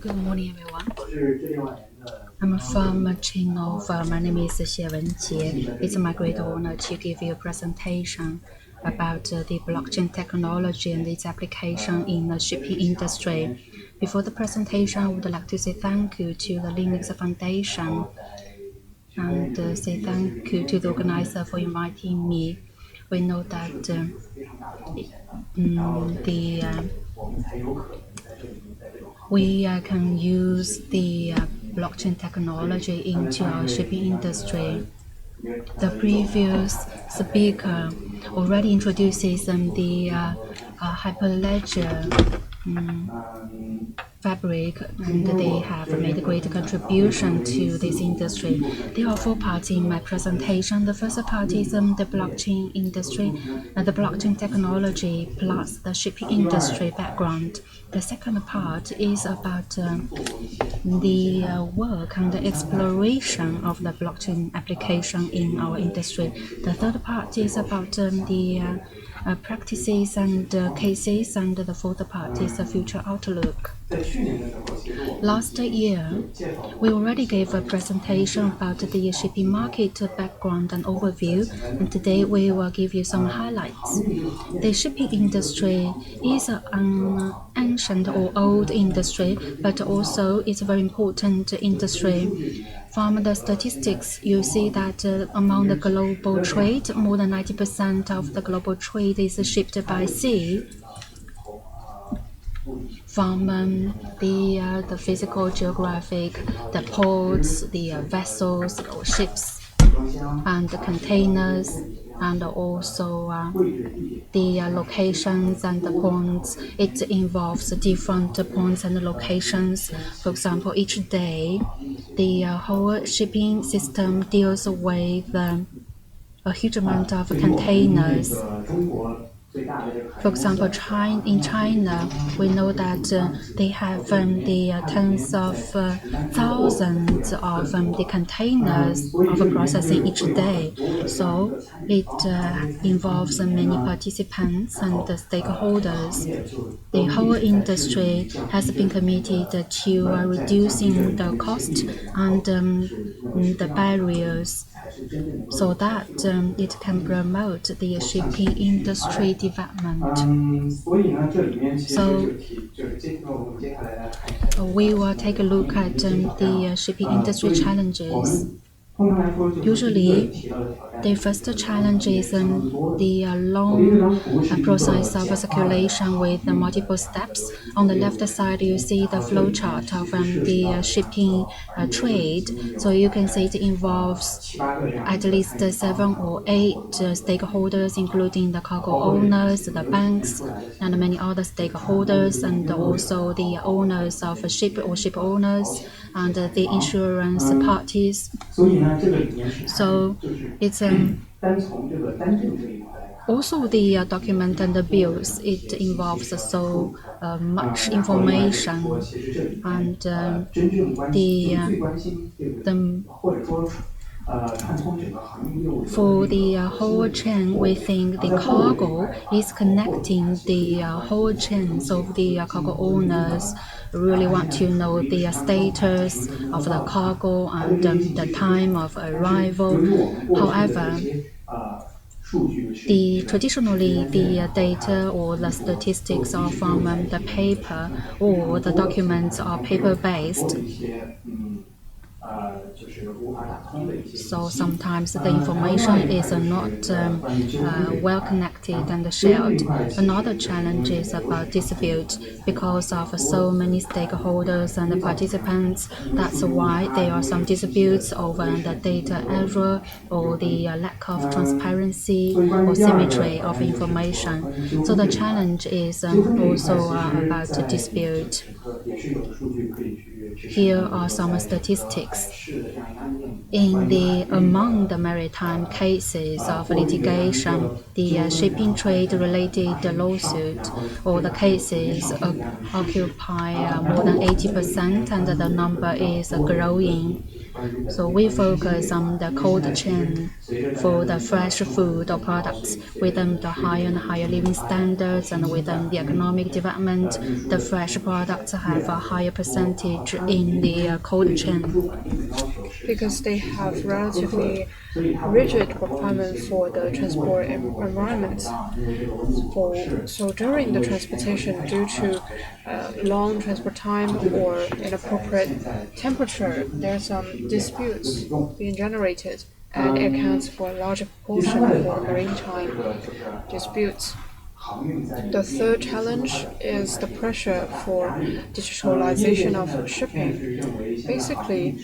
Good morning, everyone. I'm from ChainNova. My name is Wenjie Xie. It's my great honor to give you a presentation about the blockchain technology and its application in the shipping industry. Before the presentation, I would like to say thank you to the Linux Foundation and say thank you to the organizer for inviting me. We know that we can use the blockchain technology into our shipping industry. The previous speaker already introduces the Hyperledger fabric, and they have made a great contribution to this industry. There are 4 parts in my presentation. The first part is the blockchain industry, the blockchain technology plus the shipping industry background. The second part is about the work and the exploration of the blockchain application in our industry. The third part is about the practices and cases, and the fourth part is the future outlook. Last year, we already gave a presentation about the shipping market background and overview, and today we will give you some highlights. The shipping industry is an ancient or old industry, but also it's a very important industry. From the statistics, you see that among the global trade, more than 90% of the global trade is shipped by sea. From the physical, geographic, the ports, the vessels or ships, and the containers, and also the locations and the points. It involves different points and locations. For example, each day, the whole shipping system deals with a huge amount of containers. For example, in China, we know that they have the tens of thousands of the containers of processing each day. So it involves many participants and stakeholders. The whole industry has been committed to reducing the cost and the barriers, so that it can promote the shipping industry development. So we will take a look at the shipping industry challenges. Usually, the first challenge is the long process of circulation with multiple steps. On the left side, you see the flow chart of the shipping trade. So you can see it involves at least 7 or 8 stakeholders, including the cargo owners, the banks, and many other stakeholders, and also the owners of a ship or ship owners, and the insurance parties. So it's also the document and the bills. It involves so much information, and for the whole chain, we think the cargo is connecting the whole chain. So the cargo owners really want to know the status of the cargo and the time of arrival. However, traditionally, the data or the statistics are from the paper, or the documents are paper-based. So sometimes the information is not well connected and shared. Another challenge is about dispute. Because of so many stakeholders and participants, that's why there are some disputes over the data error or the lack of transparency or symmetry of information. So the challenge is also about dispute. Here are some statistics. Among the maritime cases of litigation, the shipping trade-related lawsuit or the cases occupy more than 80%, and the number is growing. So we focus on the cold chain for the fresh food or products. Within the higher and higher living standards and within the economic development, the fresh products have a higher percentage in the cold chain. Because they have relatively rigid requirements for the transport environment. So during the transportation, due to long transport time or inappropriate temperature, there are some disputes being generated, and it accounts for a larger proportion for maritime disputes. The third challenge is the pressure for digitalization of shipping. Basically,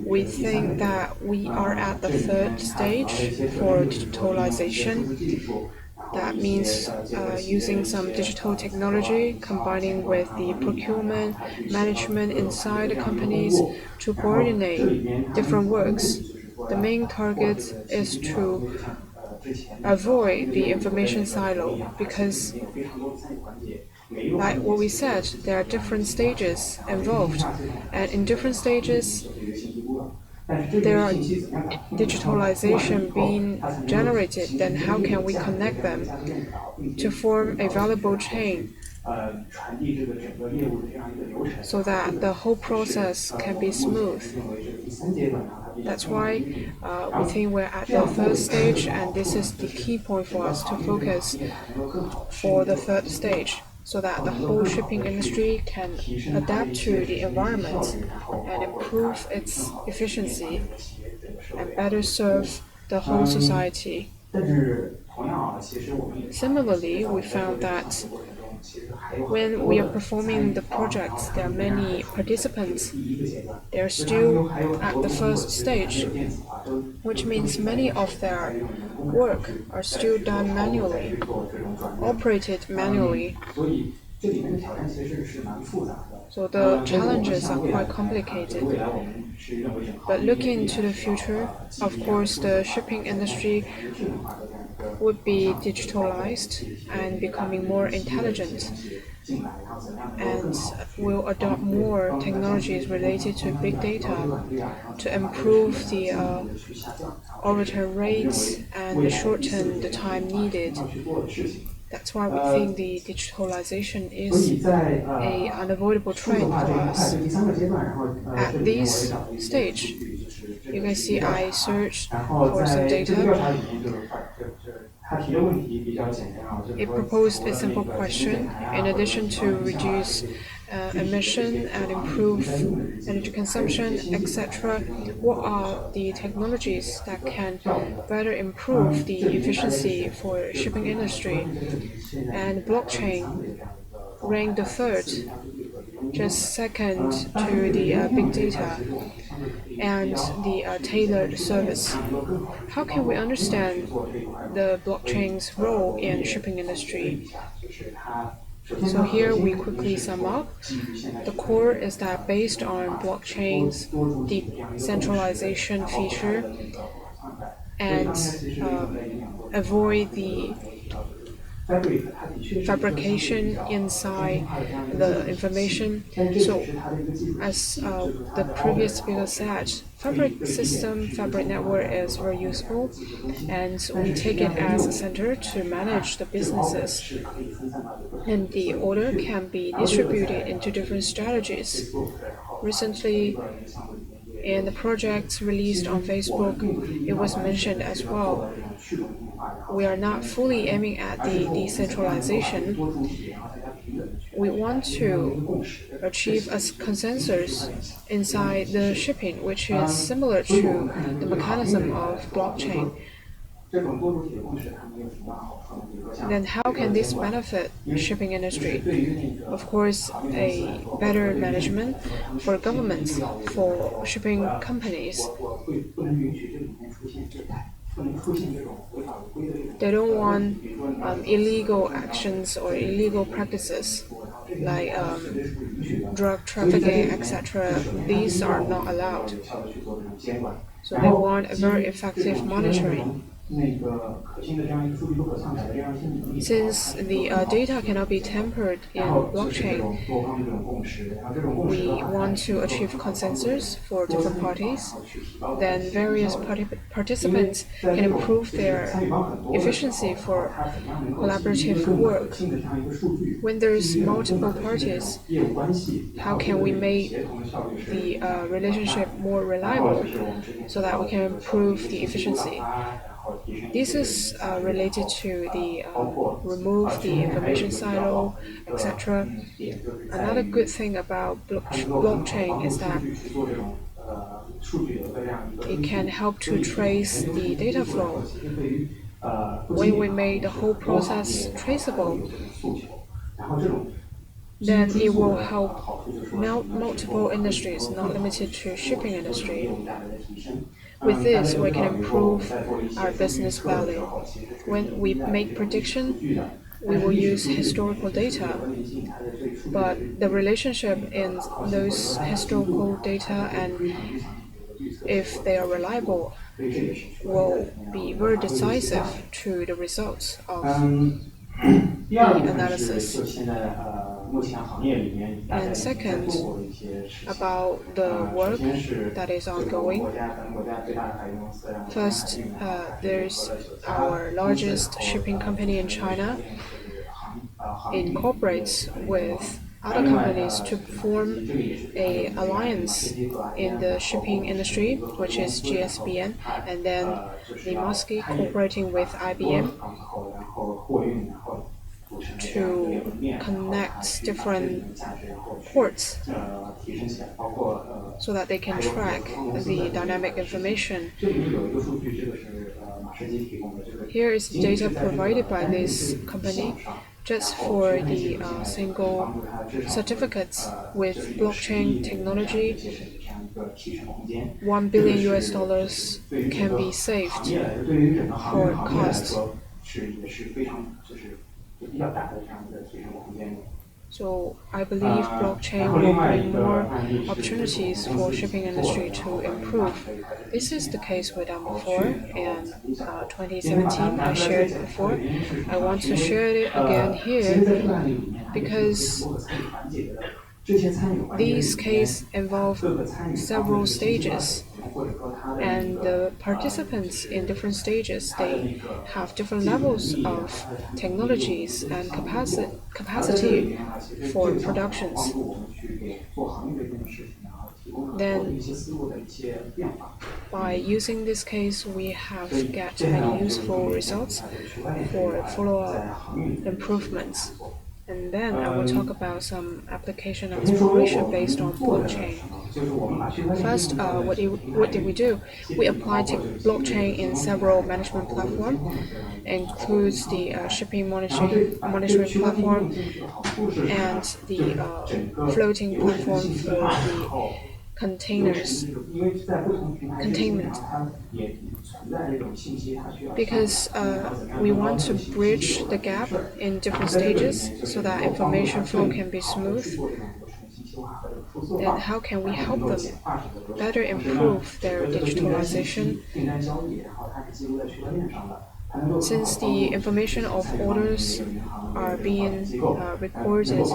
we think that we are at the third stage for digitalization. That means using some digital technology, combining with the procurement management inside the companies to coordinate different works. The main target is to avoid the information silo because, like what we said, there are different stages involved, and in different stages there are digitalization being generated. Then how can we connect them to form a valuable chain so that the whole process can be smooth? That's why we think we're at the third stage, and this is the key point for us to focus for the third stage, so that the whole shipping industry can adapt to the environment and improve its efficiency and better serve the whole society. Similarly, we found that when we are performing the projects, there are many participants. They're still at the first stage, which means many of their work are still done manually, operated manually. So the challenges are quite complicated. But looking into the future, of course, the shipping industry would be digitalized and becoming more intelligent, and will adopt more technologies related to big data to improve the overturn rates and shorten the time needed. That's why we think the digitalization is an unavoidable trend for us. At this stage, you can see I searched for some data. It proposed a simple question. In addition to reduce emission and improve energy consumption, etc., what are the technologies that can better improve the efficiency for shipping industry? And blockchain ranked the third, just second to the big data and the tailored service. How can we understand the blockchain's role in shipping industry? So here we quickly sum up. The core is that based on blockchain's decentralization feature and avoid the fabrication inside the information. So, as the previous speaker said, fabric system, fabric network is very useful, and we take it as a center to manage the businesses. And the order can be distributed into different strategies. Recently, in the projects released on Facebook, it was mentioned as well. We are not fully aiming at the decentralization. We want to achieve a consensus inside the shipping, which is similar to the mechanism of blockchain. Then how can this benefit the shipping industry? Of course, a better management for governments, for shipping companies. They don't want illegal actions or illegal practices like drug trafficking, etc. These are not allowed. So they want a very effective monitoring. Since the data cannot be tampered in blockchain, we want to achieve consensus for different parties. Then various participants can improve their efficiency for collaborative work. When there's multiple parties, how can we make the relationship more reliable so that we can improve the efficiency? This is related to the remove the information silo, etc. Another good thing about blockchain is that it can help to trace the data flow. When we make the whole process traceable, then it will help multiple industries, not limited to shipping industry. With this, we can improve our business value. When we make prediction, we will use historical data, but the relationship in those historical data and if they are reliable will be very decisive to the results of the analysis. And second, about the work that is ongoing. First, there's our largest shipping company in China. It cooperates with other companies to form an alliance in the shipping industry, which is GSBN, and then the Mosky cooperating with IBM to connect different ports so that they can track the dynamic information. Here is data provided by this company just for the single certificates with blockchain technology. $1 billion can be saved for costs. So I believe blockchain will bring more opportunities for shipping industry to improve. This is the case we done before in 2017. I shared it before. I want to share it again here because these cases involve several stages, and the participants in different stages, they have different levels of technologies and capacity for productions. Then, by using this case, we have get many useful results for follow-up improvements. And then I will talk about some application exploration based on blockchain. First, what did we do? We applied blockchain in several management platforms. Includes the shipping monitoring platform and the floating platform for the containment. Because we want to bridge the gap in different stages so that information flow can be smooth. Then how can we help them better improve their digitalization? Since the information of orders are being recorded,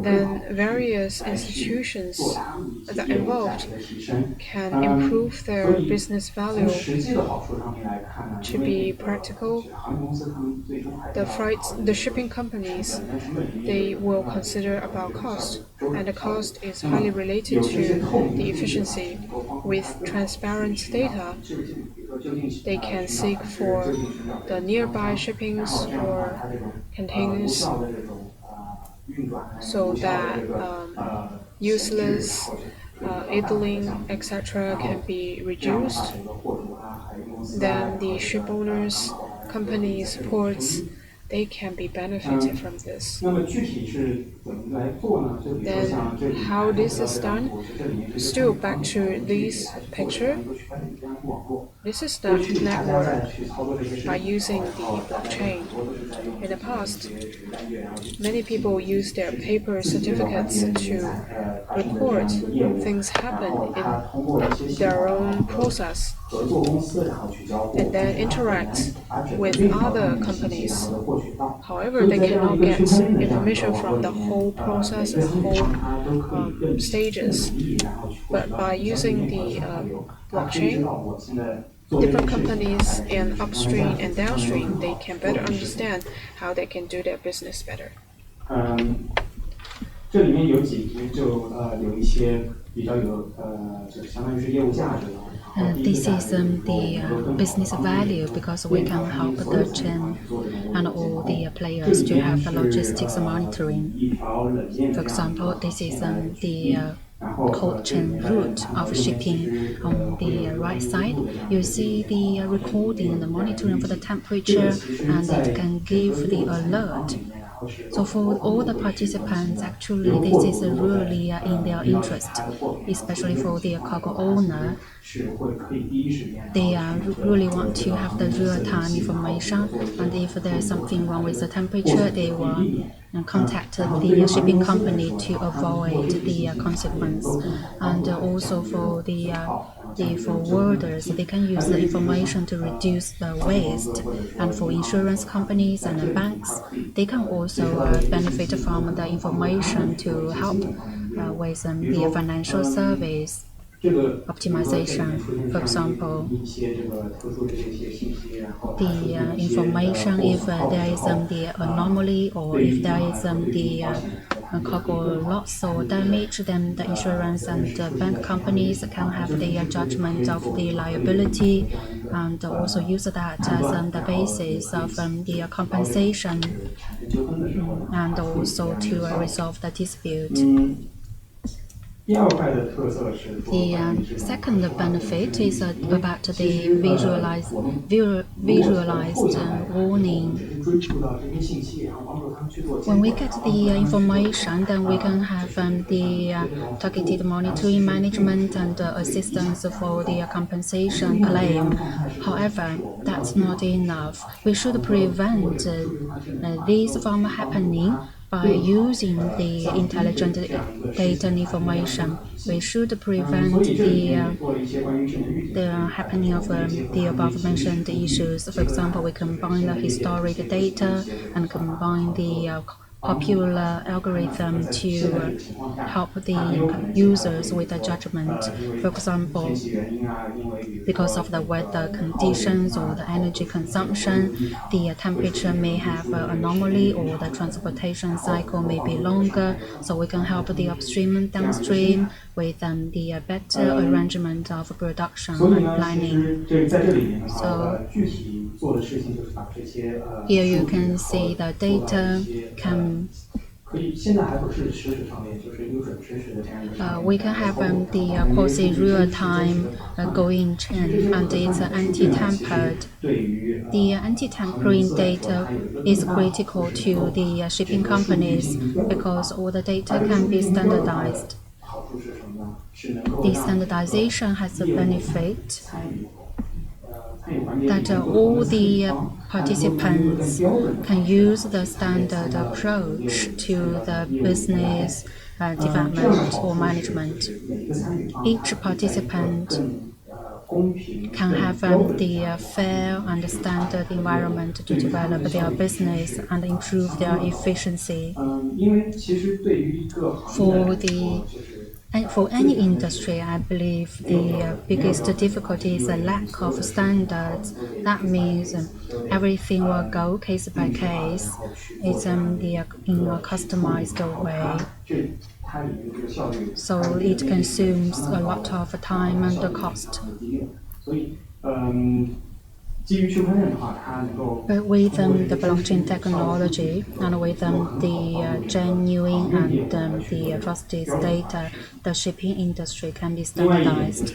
then various institutions that are involved can improve their business value. To be practical, the shipping companies, they will consider about cost, and the cost is highly related to the efficiency. With transparent data, they can seek for the nearby shippings or containers so that useless idling, etc. can be reduced. Then the ship owners, companies, ports, they can be benefited from this. Then how this is done? Still back to this picture. This is the network by using the blockchain. In the past, many people use their paper certificates to record things happen in their own process and then interact with other companies. However, they cannot get information from the whole process and whole stages. But by using the blockchain, different companies and upstream and downstream, they can better understand how they can do their business better. 这里面有几题就有一些比较有就是相当于是业务价值的。This is the business value because we can help the chain and all the players to have the logistics monitoring. For example, this is the cold chain route of shipping. On the right side, you see the recording and the monitoring for the temperature, and it can give the alert. So for all the participants, actually this is really in their interest, especially for the cargo owner. They really want to have the real-time information, and if there is something wrong with the temperature, they will contact the shipping company to avoid the consequence. And also for the forwarders, they can use the information to reduce the waste. And for insurance companies and banks, they can also benefit from the information to help with the financial service optimization. For example, the information if there is the anomaly or if there is the cargo loss or damage, then the insurance and the bank companies can have the judgment of the liability and also use that as the basis of the compensation and also to resolve the dispute. The second benefit is about the visualized warning. When we get the information, then we can have the targeted monitoring management and assistance for the compensation claim. However, that's not enough. We should prevent this from happening by using the intelligent data and information. We should prevent the happening of the above-mentioned issues. For example, we combine the historic data and combine the popular algorithm to help the users with the judgment. For example, because of the weather conditions or the energy consumption, the temperature may have an anomaly or the transportation cycle may be longer, so we can help the upstream and downstream with the better arrangement of production and planning. So here you can see the data can we can have the quasi real-time going chain, and it's anti-tampered. The anti-tampering data is critical to the shipping companies because all the data can be standardized. The standardization has a benefit that all the participants can use the standard approach to the business development or management. Each participant can have the fair and standard environment to develop their business and improve their efficiency. For any industry, I believe the biggest difficulty is a lack of standards. That means everything will go case by case. It's in a customized way. So it consumes a lot of time and cost. But with the blockchain technology and with the genuine and the trusted data, the shipping industry can be standardized.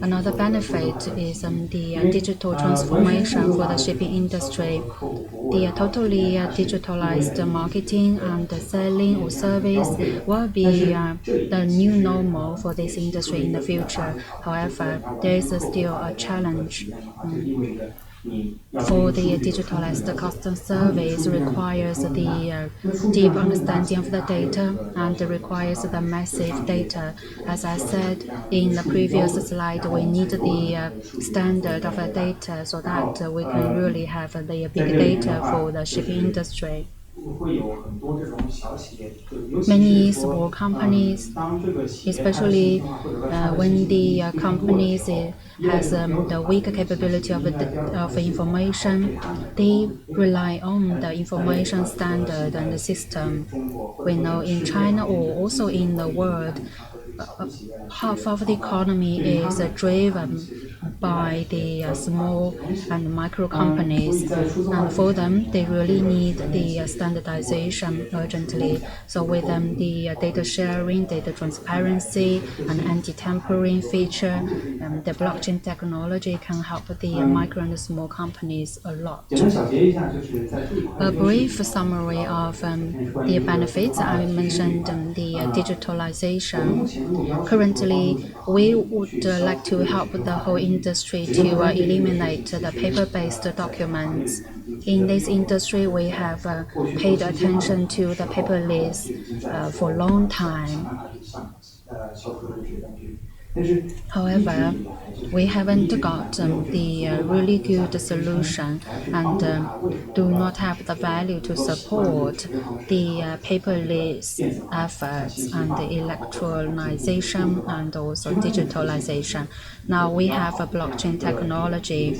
Another benefit is the digital transformation for the shipping industry. the totally digitalized marketing and selling or service will be the new normal for this industry in the future. However, there is still a challenge. For the digitalized customer service requires the deep understanding of the data and requires the massive data. As I said in the previous slide, we need the standard of the data so that we can really have the big data for the shipping industry. Many small companies, especially when the companies has the weak capability of information, they rely on the information standard and the system. We know in China or also in the world, half of the economy is driven by the small and micro companies, and for them they really need the standardization urgently. So with them, the data sharing, data transparency, and anti-tampering feature, the blockchain technology can help the micro and small companies a lot. A brief summary of the benefits. I mentioned the digitalization. Currently, we would like to help the whole industry to eliminate the paper-based documents. In this industry, we have paid attention to the paperless for a long time. However, we haven't got the really good solution and do not have the value to support the paperless efforts and the electronization and also digitalization. Now we have a blockchain technology.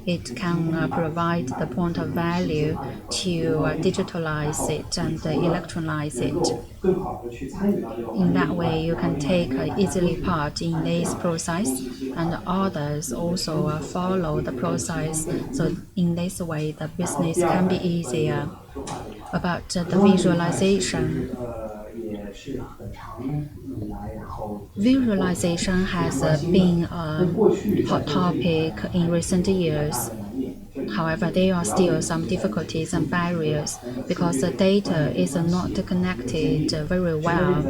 It can provide the point of value to digitalize it and electronize it. In that way, you can take easily part in this process, and others also follow the process. So in this way, the business can be easier. About the visualization. Visualization has been a hot topic in recent years. However, there are still some difficulties and barriers because the data is not connected very well.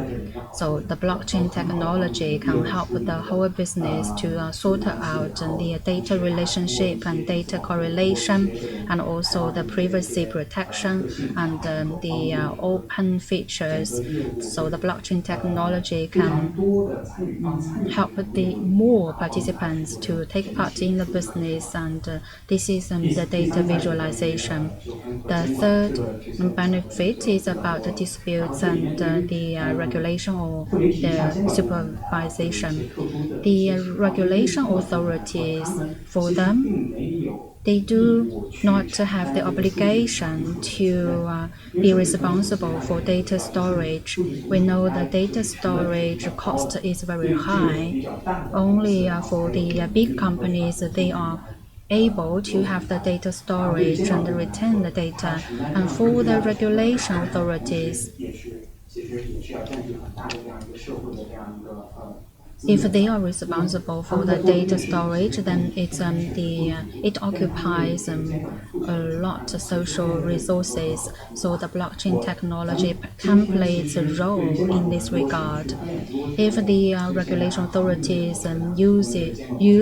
So the blockchain technology can help the whole business to sort out the data relationship and data correlation, and also the privacy protection and the open features. So the blockchain technology can help the more participants to take part in the business, and this is the data visualization. The third benefit is about the disputes and the regulation or the supervision. The regulation authorities, for them, they do not have the obligation to be responsible for data storage. We know the data storage cost is very high. Only for the big companies, they are able to have the data storage and retain the data. And for the regulation authorities, if they are responsible for the data storage, then it occupies a lot of social resources. So the blockchain technology can play its role in this regard. If the regulation authorities use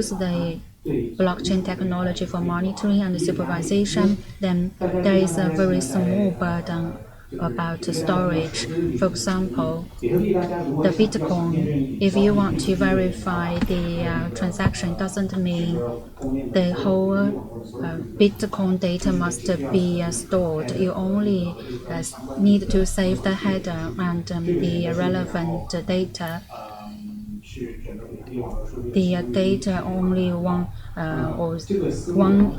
the blockchain technology for monitoring and supervision, then there is a very small burden about storage. For example, the Bitcoin, if you want to verify the transaction, doesn't mean the whole Bitcoin data must be stored. You only need to save the header and the relevant data. The data only one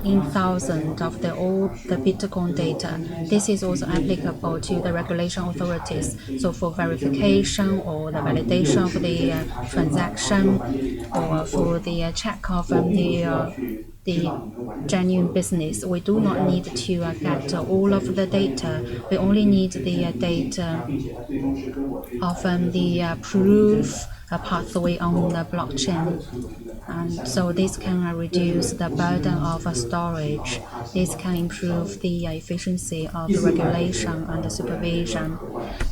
in 1,000 of all the Bitcoin data. This is also applicable to the regulation authorities. So for verification or the validation of the transaction, or for the check of the genuine business, we do not need to get all of the data. We only need the data of the proof pathway on the blockchain. And so this can reduce the burden of storage. This can improve the efficiency of regulation and supervision.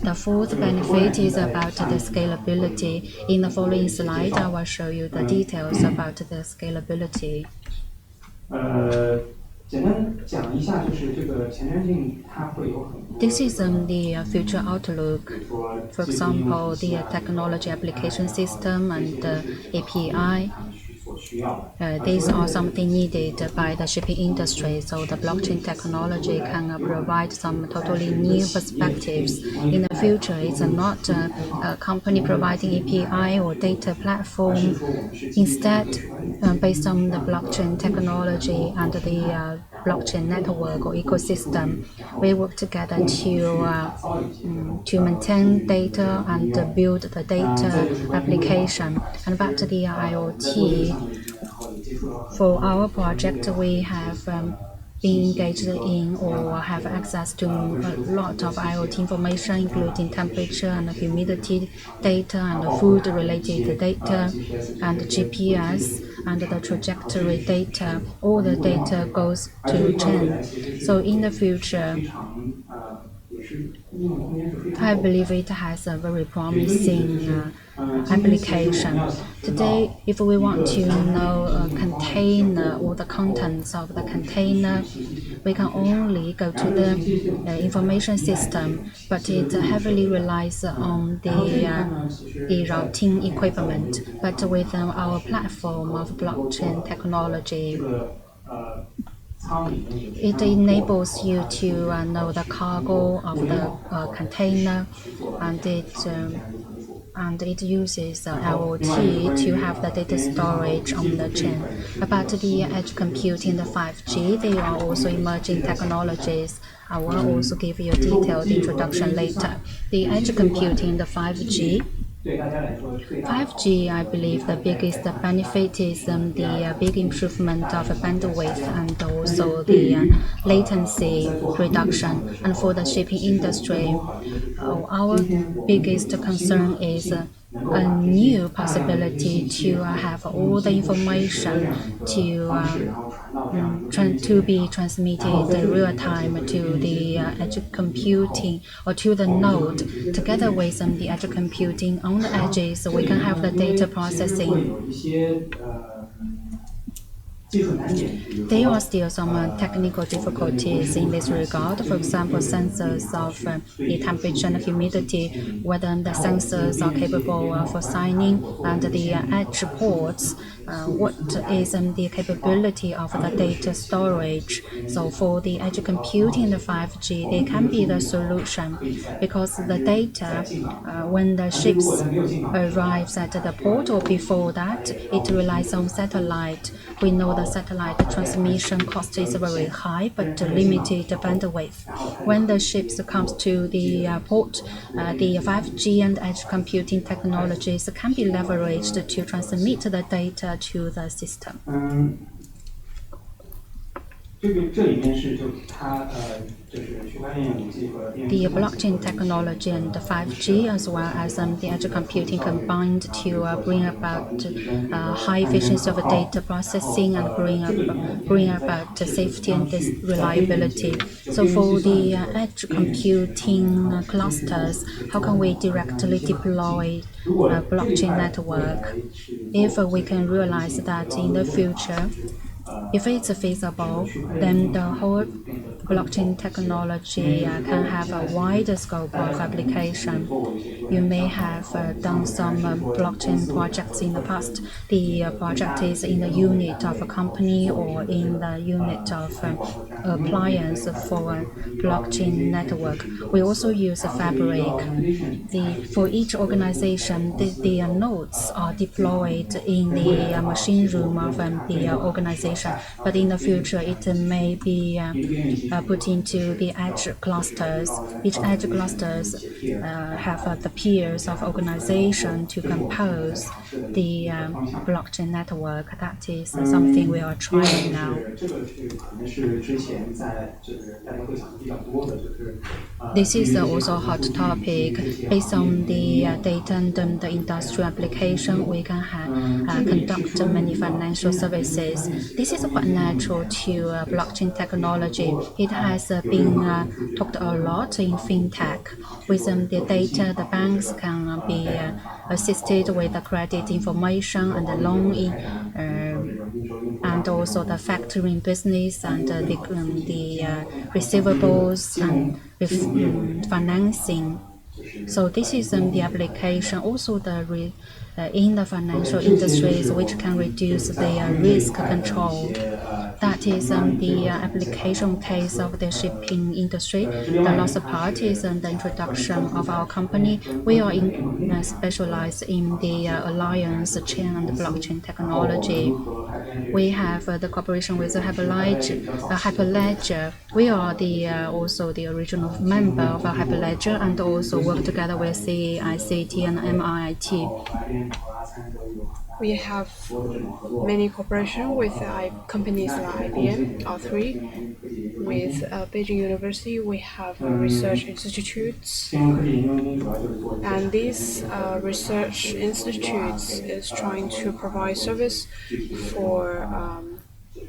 The fourth benefit is about the scalability. In the following slide, I will show you the details about the scalability. 简单讲一下，就是这个前瞻性它会有很多。This is the future outlook. For example, the technology application system and API. These are something needed by the shipping industry, so the blockchain technology can provide some totally new perspectives. In the future, it's not a company providing API or data platform. Instead, based on the blockchain technology and the blockchain network or ecosystem, we work together to maintain data and build the data application. And back to the IoT, for our project, we have been engaged in or have access to a lot of IoT information, including temperature and humidity data and food-related data and GPS and the trajectory data. All the data goes to chain. So in the future, I believe it has a very promising application. Today, if we want to know a container or the contents of the container, we can only go to the information system, but it heavily relies on the routing equipment. But with our platform of blockchain technology, it enables you to know the cargo of the container, and it uses IoT to have the data storage on the chain. About the edge computing, the 5G, they are also emerging technologies. I will also give you a detailed introduction later. The edge computing, the 5G, I believe the biggest benefit is the big improvement of bandwidth and also the latency reduction. And for the shipping industry, our biggest concern is a new possibility to have all the information to be transmitted in real time to the edge computing or to the node. Together with the edge computing on the edges, we can have the data processing. There are still some technical difficulties in this regard. For example, sensors of the temperature and humidity, whether the sensors are capable of assigning, and the edge ports, what is the capability of the data storage. So for the edge computing, the 5G, they can be the solution, because the data, when the ships arrives at the port or before that, it relies on satellite. We know the satellite transmission cost is very high, but limited bandwidth. When the ships comes to the port, the 5G and edge computing technologies can be leveraged to transmit the data to the system. The blockchain technology and the 5G, as well as the edge computing, combined to bring about high efficiency of data processing and bring about safety and reliability. So for the edge computing clusters, how can we directly deploy a blockchain network? If we can realize that in the future, if it's feasible, then the whole blockchain technology can have a wider scope of application. You may have done some blockchain projects in the past. The project is in the unit of a company or in the unit of appliance for a blockchain network. We also use a fabric. For each organization, the nodes are deployed in the machine room of the organization. But in the future, it may be put into the edge clusters. Each edge clusters have the peers of organization to compose the blockchain network. That is something we are trying now. This is also a hot topic. Based on the data and the industrial application, we can conduct many financial services. This is quite natural to blockchain technology. It has been talked a lot in fintech. With the data, the banks can be assisted with the credit information and the loan, and also the factoring business and the receivables and financing. So this is the application. Also in the financial industries, which can reduce the risk control. That is the application case of the shipping industry. The last part is the introduction of our company. We are specialized in the alliance chain and blockchain technology. We have the cooperation with Hyperledger. We are also the original member of Hyperledger and also work together with CICT and MIT. We have many cooperation with companies like IBM, R3. With Beijing University, we have research institutes, and these research institutes is trying to provide service for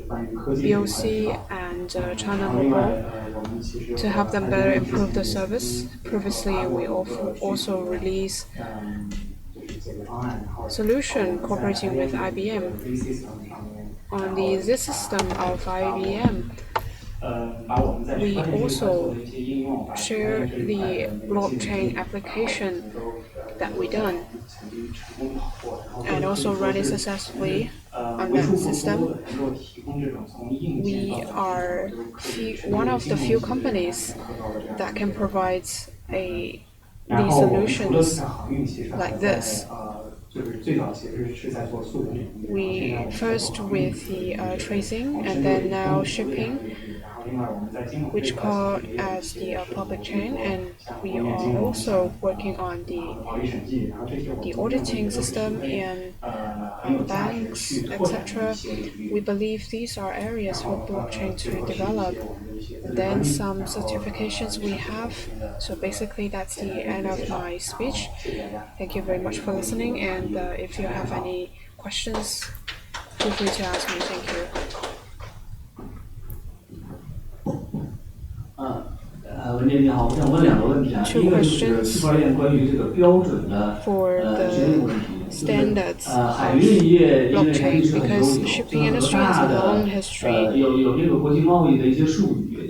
BOC and China Mobile to help them better improve the service. Previously, we also released solution cooperating with IBM. On the ZIS system of IBM, we also share the blockchain application that we done and also run it successfully on that system. We are one of the few companies that can provide these solutions like this. We first with the tracing and then now shipping, which called as the public chain, and we are also working on the auditing system and banks, etc. We believe these are areas for blockchain to develop. Then some certifications we have. So basically that's the end of my speech. Thank you very much for listening, and if you have any questions, feel free to ask me. Thank you. Two questions for the standards of blockchain, because the shipping industry has a long history.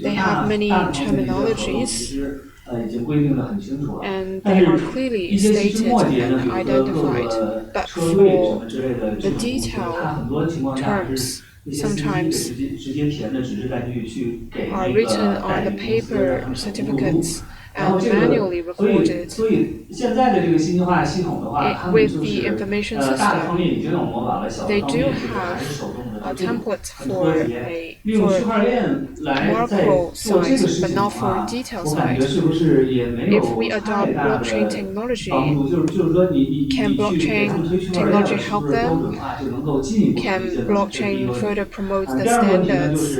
They have many terminologies, and they are clearly stated and identified. But for the detailed terms, sometimes are written on the paper certificates and manually recorded. With the information system, they do have a template for macro size, but not for detail size. If we adopt blockchain technology, can blockchain technology help them? Can blockchain further promote the standards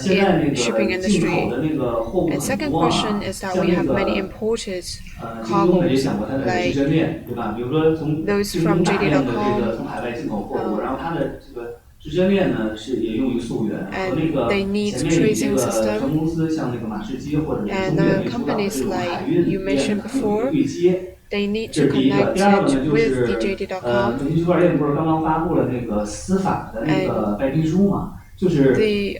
in shipping industry? And second question is that we have many imported cargoes, like those from JD.com, and they need tracing system, and companies like you mentioned before, they need to connect it with the JD.com, and the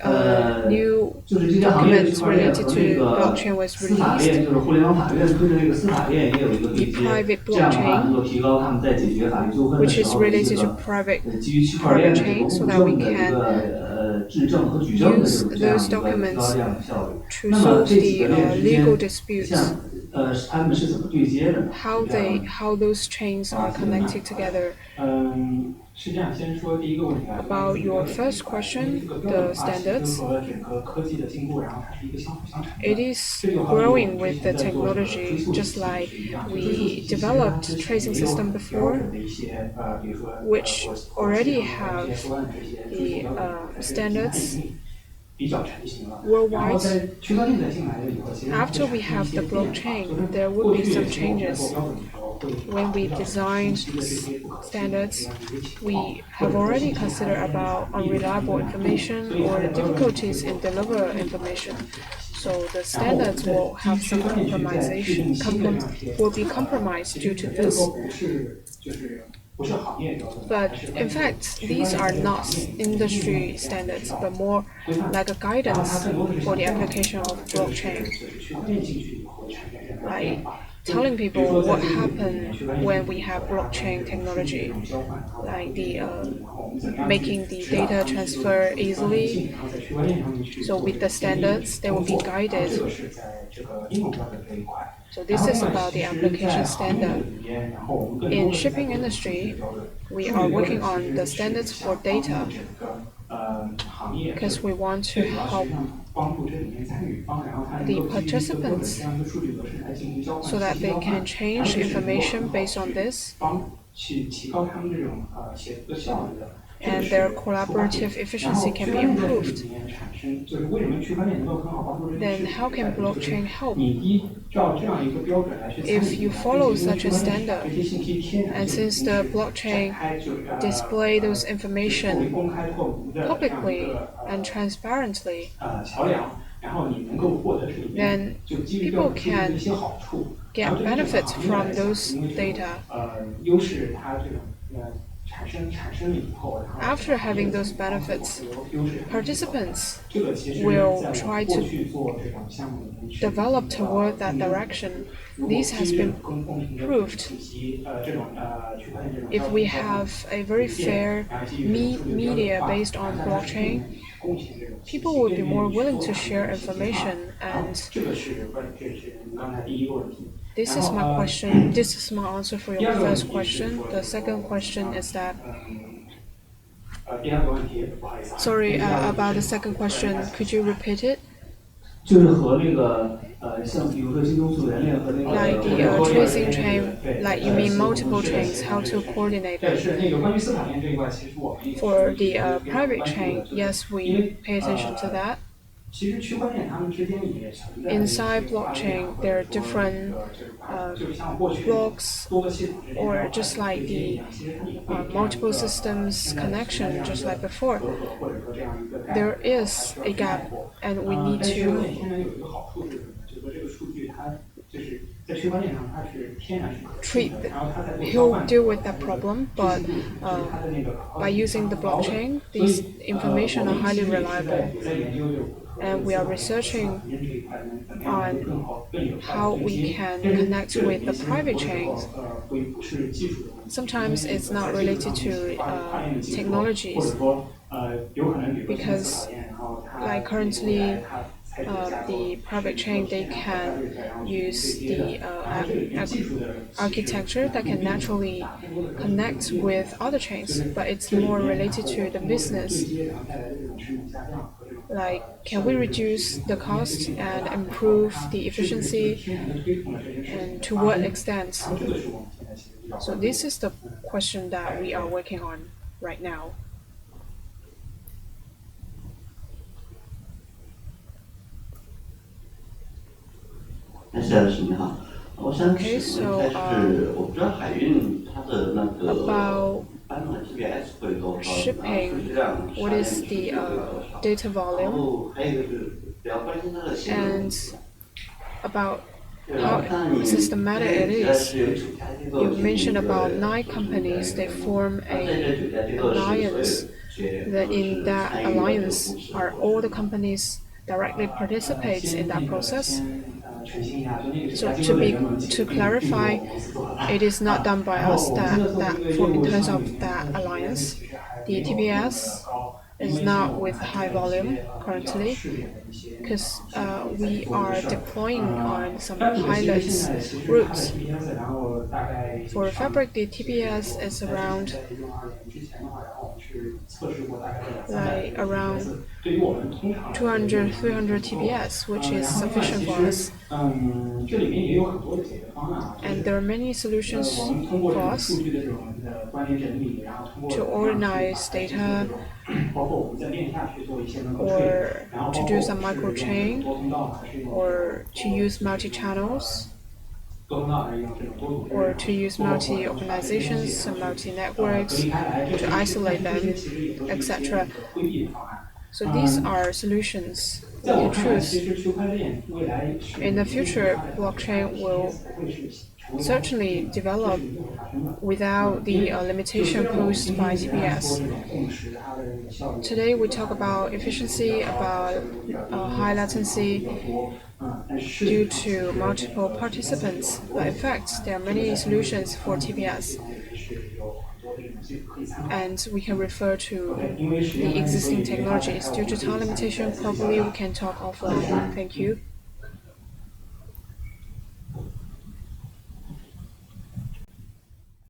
new documents related to blockchain was released. The private blockchain, which is related to private chain, so that we can use those documents to solve the legal disputes. How those chains are connected together. About your first question, the standards, it is growing with the technology, just like we developed tracing system before, which already have the standards worldwide. After we have the blockchain, there would be some changes. When we designed standards, we have already considered about unreliable information or the difficulties in deliver information. So the standards will have some will be compromised due to this. But in fact, these are not industry standards, but more like a guidance for the application of blockchain. Like telling people what happens when we have blockchain technology, like the making the data transfer easily. So with the standards, they will be guided. So this is about the application standard. In shipping industry, we are working on the standards for data because we want to help the participants so that they can change information based on this, and their collaborative efficiency can be improved. Then how can blockchain help? If you follow such a standard, and since the blockchain display those information publicly and transparently, then people can get benefits from those data. After having those benefits, participants will try to develop toward that direction. This has been proved. If we have a very fair media based on blockchain, people will be more willing to share information, and this is my question. This is my answer for your first question. The second question is that, sorry, about the second question, could you repeat it? Like the tracing chain, like you mean multiple chains, how to coordinate it? For the private chain, yes, we pay attention to that. Inside blockchain, there are different blocks, or just like the multiple systems connection, just like before. There is a gap, and we need to he'll deal with that problem, but by using the blockchain, these information are highly reliable. And we are researching on how we can connect with the private chains. Sometimes it's not related to technologies, because like currently the private chain, they can use the architecture that can naturally connect with other chains, but it's more related to the business. Like, can we reduce the cost and improve the efficiency, and to what extent? So this is the question that we are working on right now. Okay, so about shipping, what is the data volume, and about how systematic it is. You mentioned about 9 companies, they form an alliance. That in that alliance, are all the companies directly participates in that process? So to clarify, it is not done by us in terms of that alliance. The TPS is not with high volume currently, because we are deploying on some pilot routes. For Fabric, the TPS is around 200, 300 TPS, which is sufficient for us. And there are many solutions for us to organize data or to do some micro-chain or to use multi-channels or to use multi-organizations and multi-networks to isolate them, etc. So these are solutions we can choose. In the future, blockchain will certainly develop without the limitation posed by TPS. Today we talk about efficiency, about high latency due to multiple participants, but in fact there are many solutions for TPS. And we can refer to the existing technologies. Due to time limitation, probably we can talk offline. Thank you.